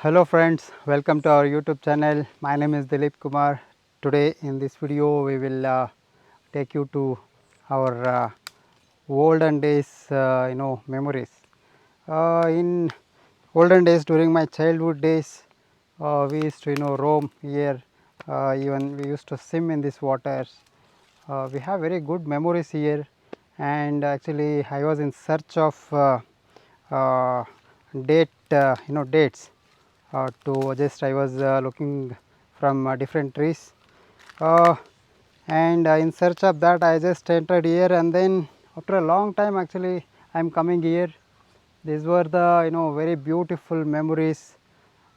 Hello friends, welcome to our YouTube channel. My name is Dilip Kumar. Today in this video we will take you to our olden days memories. In olden days, during my childhood days, we used to roam here, even we used to swim in these waters. We have very good memories here, and actually I was in search of uh, dates to just I was looking from different trees, uh, and in search of that I just entered here, and then after a long time actually I am coming here. These were the very beautiful memories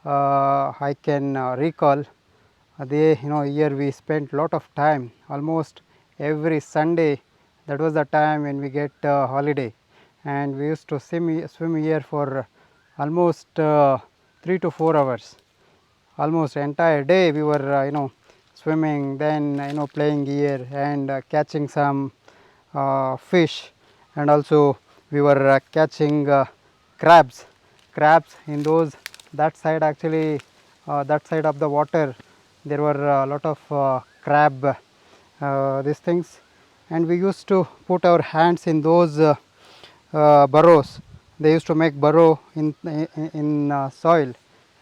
I can recall. They here we spent lot of time, almost every Sunday. That was the time when we get holiday, and we used to swim here for almost 3 to 4 hours. Almost entire day we were swimming, then playing here and catching some fish, and also we were catching crabs in those that side. Actually that side of the water there were a lot of crab these things, and we used to put our hands in those burrows. They used to make burrow in soil,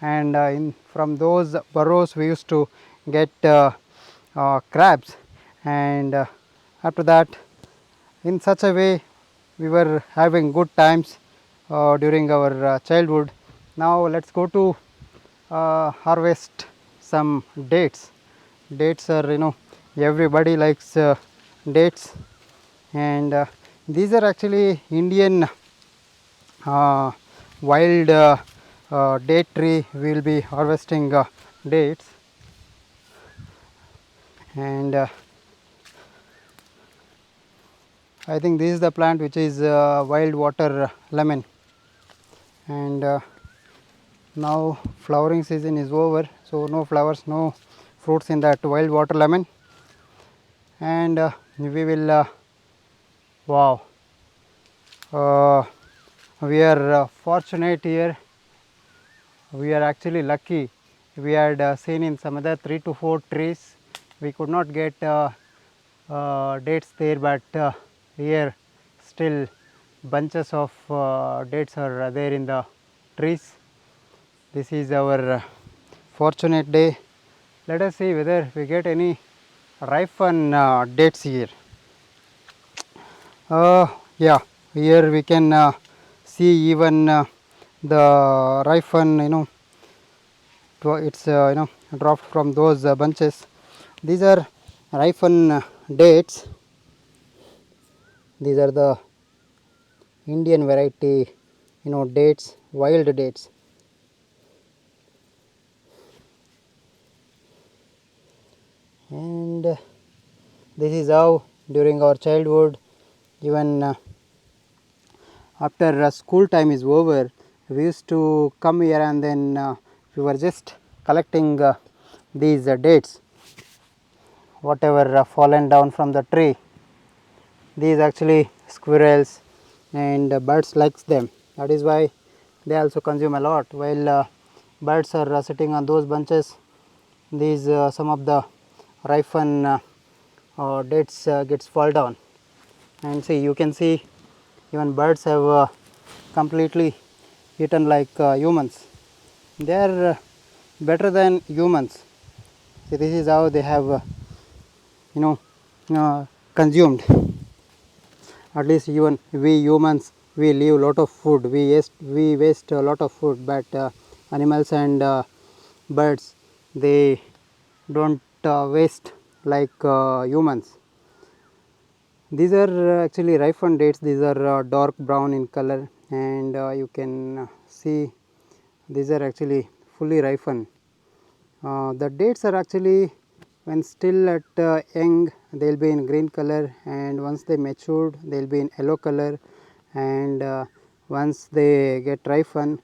and in from those burrows we used to get crabs, and after that in such a way we were having good times during our childhood. Now let's go to harvest some dates. Dates are everybody likes dates, and these are actually Indian uh, wild date tree. We will be harvesting dates, and I think this is the plant which is wild water lemon, and now flowering season is over, so no flowers, no fruits in that wild water lemon, and we will wow, uh, we are fortunate here. We are actually lucky. We had seen in some other 3 to 4 trees we could not get dates there, but here still bunches of dates are there in the trees. This is our fortunate day. Let us see whether we get any ripen dates here. Yeah, here we can see even the ripen, it's dropped from those bunches. These are ripen dates. These are the Indian variety, dates, wild dates. And this is how during our childhood, even after school time is over, we used to come here, and then we were just collecting these dates, whatever fallen down from the tree. These actually squirrels and birds likes them. That is why they also consume a lot. While birds are sitting on those bunches, these some of the ripen dates gets fall down, and see, you can see even birds have completely eaten like humans. They are better than humans. See, this is how they have you know consumed. At least even we humans, we leave lot of food, we waste a lot of food, but animals and birds, they don't waste like humans. These are actually ripen dates. These are dark brown in color, and you can see these are actually fully ripen. The dates are actually, when still at young, they will be in green color, and once they matured they will be in yellow color, and once they get ripen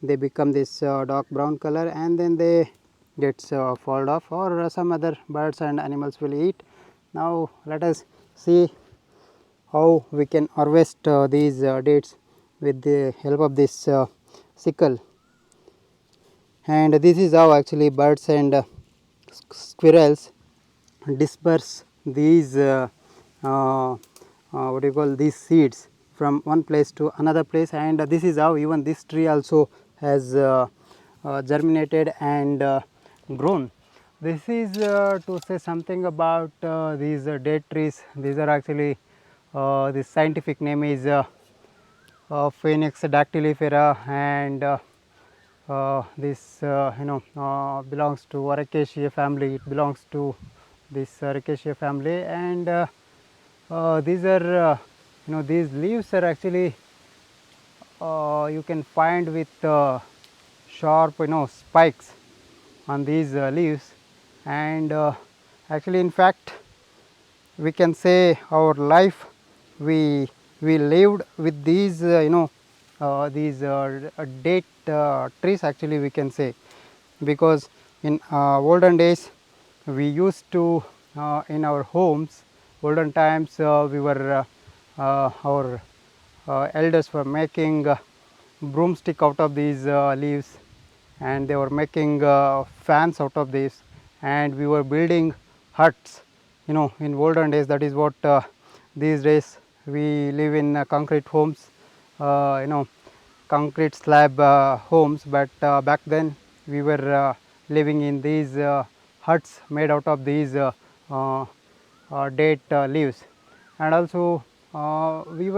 they become this dark brown color, and then they gets fall off, or some other birds and animals will eat. Now let us see how we can harvest these dates with the help of this sickle. and this is how actually birds and squirrels disperse these what do you call these seeds from one place to another place, and this is how even this tree also has germinated and grown. This is to say something about these date trees. These are actually the scientific name is Phoenix dactylifera, and this belongs to Aracaceae family. It belongs to this Aracaceae family, and these are these leaves are actually you can find with sharp spikes on these leaves, and actually in fact we can say our life we lived with these these date trees actually we can say, because in olden days we used to in our homes olden times we were our elders were making broomstick out of these leaves, and they were making fans out of this, and we were building huts in olden days. That is what these days we live in concrete homes, concrete slab homes, but back then we were living in these huts made out of these date leaves. And also we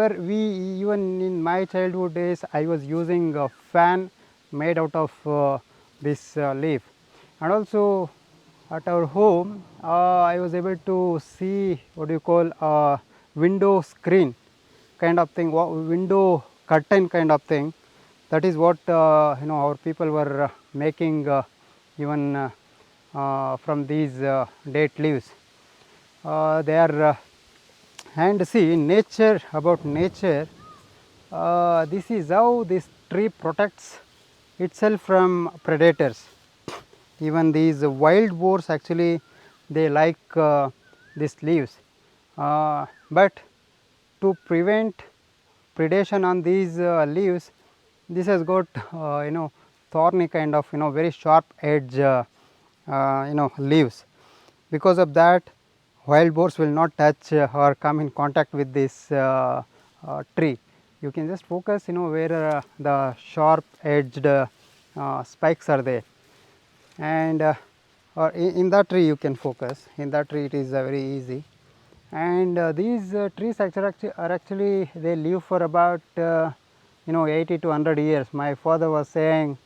even in my childhood days I was using a fan made out of this leaf. And also at our home I was able to see what do you call window screen kind of thing, window curtain kind of thing. That is what our people were making even from these date leaves. They are and see in nature, about nature, this is how this tree protects itself from predators. Even these wild boars actually they like these leaves, but to prevent predation on these leaves, this has got thorny kind of very sharp edge leaves. Because of that wild boars will not touch or come in contact with this tree. You can just focus where the sharp edged spikes are there, and or in that tree you can focus. In that tree it is very easy. And these trees are actually they live for about 80 to 100 years. My father was saying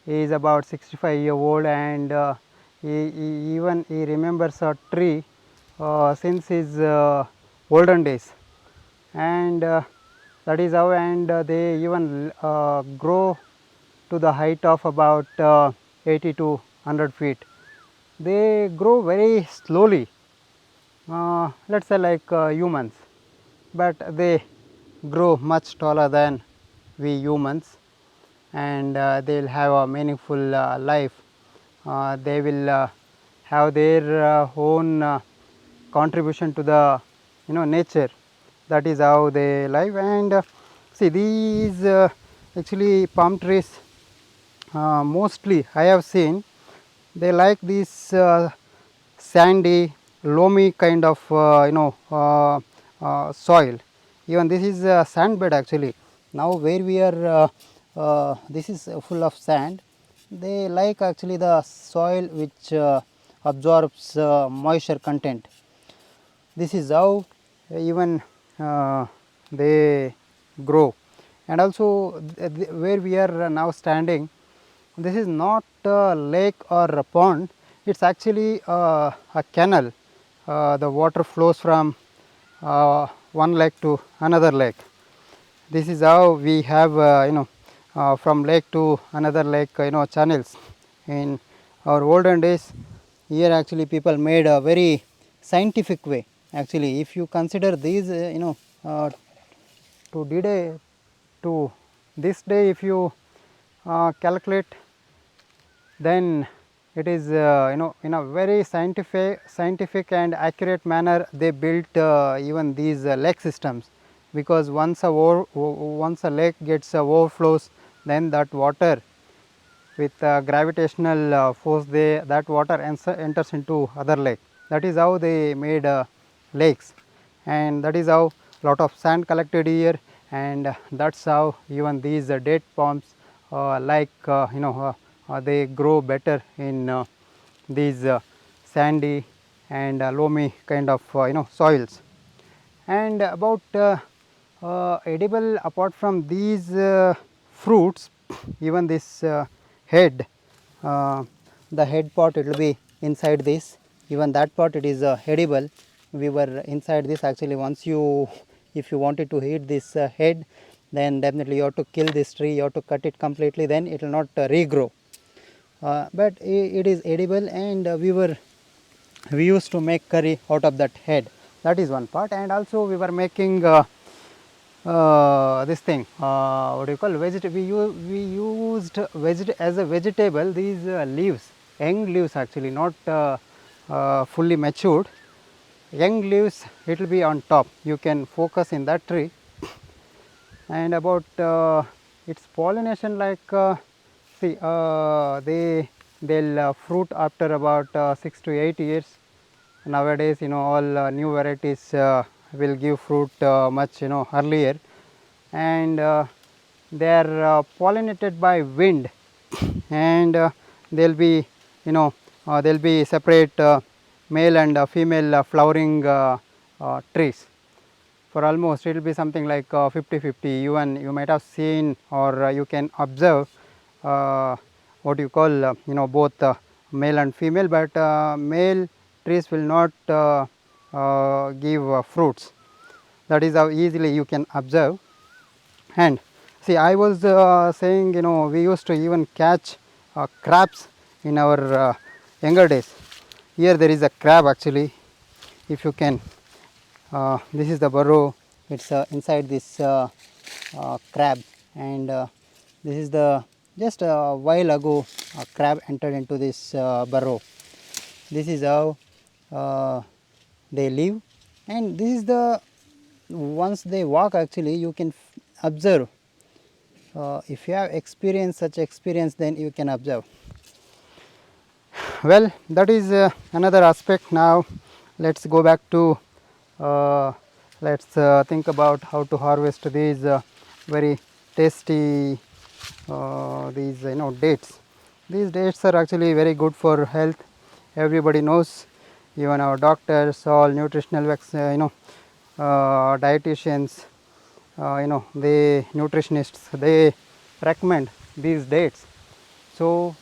he is about 65-year-old, and he remembers a tree since his olden days, and that is how. And they even grow to the height of about 80 to 100 feet. They grow very slowly, let us say like humans, but they grow much taller than we humans, and they will have a meaningful life. They will have their own contribution to the nature. That is how they live. And see these actually palm trees mostly I have seen they like this sandy loamy kind of soil. Even this is a sand bed actually. Now where we are this is full of sand. They like actually the soil which absorbs moisture content. This is how even they grow. And also where we are now standing, this is not a lake or a pond, it is actually a canal. The water flows from one lake to another lake. This is how we have from lake to another lake channels. In our olden days, here actually people made a very scientific way. Actually if you consider these to today to this day, if you calculate, then it is in a very scientific and accurate manner they built even these lake systems. Because once a lake gets overflows, then that water with gravitational force that water enters into other lake. That is how they made lakes, and that is how lot of sand collected here, and that is how even these date palms they grow better in these sandy and loamy kind of soils. And about edible, apart from these fruits, even this head, the head part, it will be inside this, even that part it is edible. We were inside this actually. Once you, if you wanted to eat this head, then definitely you have to kill this tree, you have to cut it completely, then it will not regrow. But it is edible, and we used to make curry out of that head. That is one part. And also we were making this thing, what do you call, we used as a vegetable these leaves, young leaves actually, not fully matured. Young leaves, it will be on top, you can focus in that tree. And about its pollination, like see, they'll fruit after about 6 to 8 years. Nowadays, all new varieties will give fruit much earlier, and they are pollinated by wind, and they'll be they'll be separate male and female flowering trees. For almost, it will be something like 50-50. Even you might have seen, or you can observe what you call both male and female, but male trees will not give fruits. That is how easily you can observe. And see, I was saying, we used to even catch crabs in our younger days. Here there is a crab actually, if you can. This is the burrow, it is inside this crab, and this is the, just a while ago a crab entered into this burrow. This is how they live, and this is the, once they walk actually you can observe. If you have experienced such experience, then you can observe. Well, that is another aspect. Now let us go back to let us think about how to harvest these very tasty these dates. These dates are actually very good for health. Everybody knows, even our doctors, all nutritional dietitians, they nutritionists, they recommend these dates. So